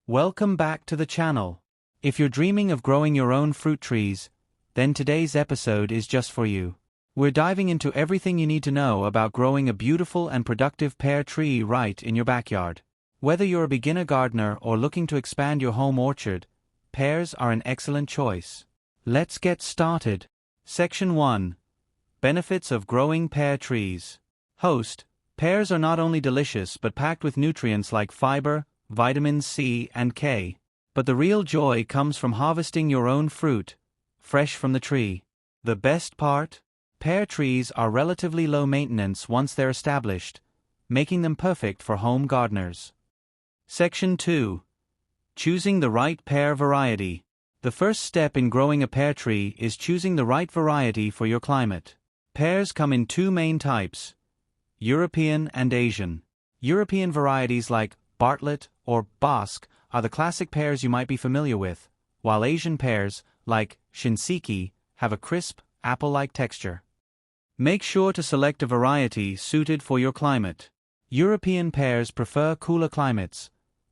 Welcome back to the channel. If you're dreaming of growing your own fruit trees, then today's episode is just for you. We're diving into everything you need to know about growing a beautiful and productive pear tree right in your backyard. Whether you're a beginner gardener or looking to expand your home orchard, pears are an excellent choice. Let's get started. Section 1. Benefits of growing pear trees. Host: pears are not only delicious but packed with nutrients like fiber, vitamins C and K. But the real joy comes from harvesting your own fruit, fresh from the tree. The best part? Pear trees are relatively low maintenance once they're established, making them perfect for home gardeners. Section 2. Choosing the right pear variety. The first step in growing a pear tree is choosing the right variety for your climate. Pears come in two main types: European and Asian. European varieties like Bartlett or Bosc are the classic pears you might be familiar with, while Asian pears, like Shinseki, have a crisp, apple-like texture. Make sure to select a variety suited for your climate. European pears prefer cooler climates,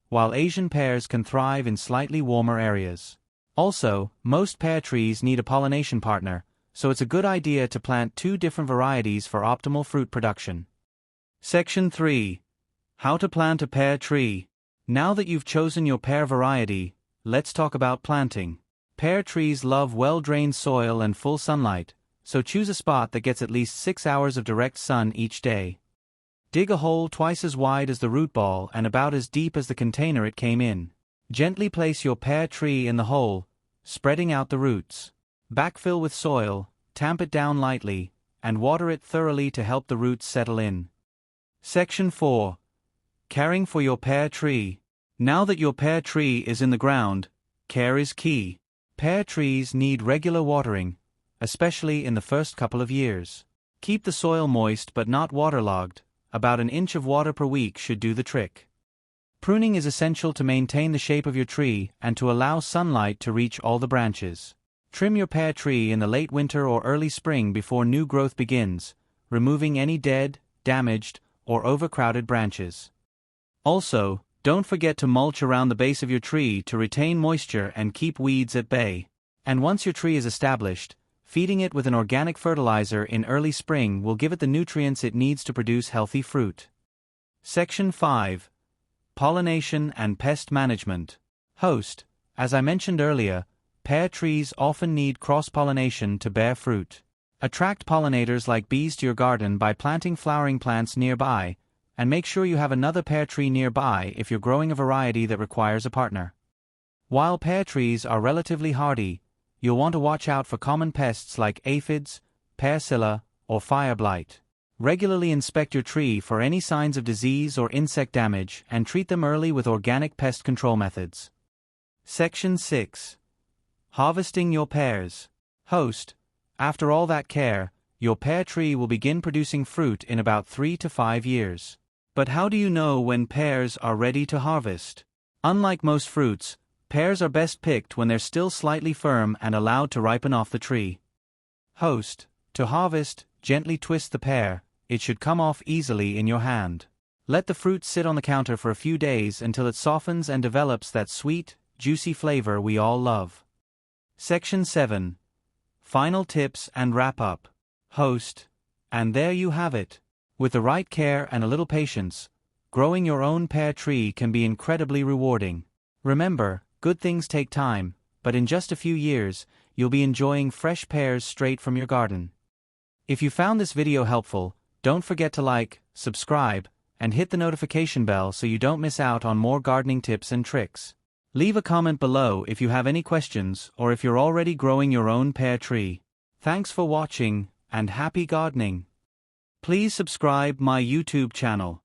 while Asian pears can thrive in slightly warmer areas. Also, most pear trees need a pollination partner, so it's a good idea to plant two different varieties for optimal fruit production. Section 3. How to plant a pear tree. Now that you've chosen your pear variety, let's talk about planting. Pear trees love well-drained soil and full sunlight, so choose a spot that gets at least 6 hours of direct sun each day. Dig a hole twice as wide as the root ball and about as deep as the container it came in. Gently place your pear tree in the hole, spreading out the roots. Backfill with soil, tamp it down lightly, and water it thoroughly to help the roots settle in. Section 4. Caring for your pear tree. Now that your pear tree is in the ground, care is key. Pear trees need regular watering, especially in the first couple of years. Keep the soil moist but not waterlogged. About an inch of water per week should do the trick. Pruning is essential to maintain the shape of your tree and to allow sunlight to reach all the branches. Trim your pear tree in the late winter or early spring before new growth begins, removing any dead, damaged, or overcrowded branches. Also, don't forget to mulch around the base of your tree to retain moisture and keep weeds at bay. And once your tree is established, feeding it with an organic fertilizer in early spring will give it the nutrients it needs to produce healthy fruit. Section 5. Pollination and pest management. Host: as I mentioned earlier, pear trees often need cross-pollination to bear fruit. Attract pollinators like bees to your garden by planting flowering plants nearby, and make sure you have another pear tree nearby if you're growing a variety that requires a partner. While pear trees are relatively hardy, you'll want to watch out for common pests like aphids, pearcilla, or fire blight. Regularly inspect your tree for any signs of disease or insect damage and treat them early with organic pest control methods. Section 6. Harvesting your pears. Host: after all that care, your pear tree will begin producing fruit in about 3 to 5 years. But how do you know when pears are ready to harvest? Unlike most fruits, pears are best picked when they're still slightly firm and allowed to ripen off the tree. Host: to harvest, gently twist the pear. It should come off easily in your hand. Let the fruit sit on the counter for a few days until it softens and develops that sweet, juicy flavor we all love. Section 7. Final tips and wrap-up. Host: and there you have it. With the right care and a little patience, growing your own pear tree can be incredibly rewarding. Remember, good things take time, but in just a few years, you'll be enjoying fresh pears straight from your garden. If you found this video helpful, don't forget to like, subscribe, and hit the notification bell so you don't miss out on more gardening tips and tricks. Leave a comment below if you have any questions or if you're already growing your own pear tree. Thanks for watching, and happy gardening. Please subscribe my YouTube channel.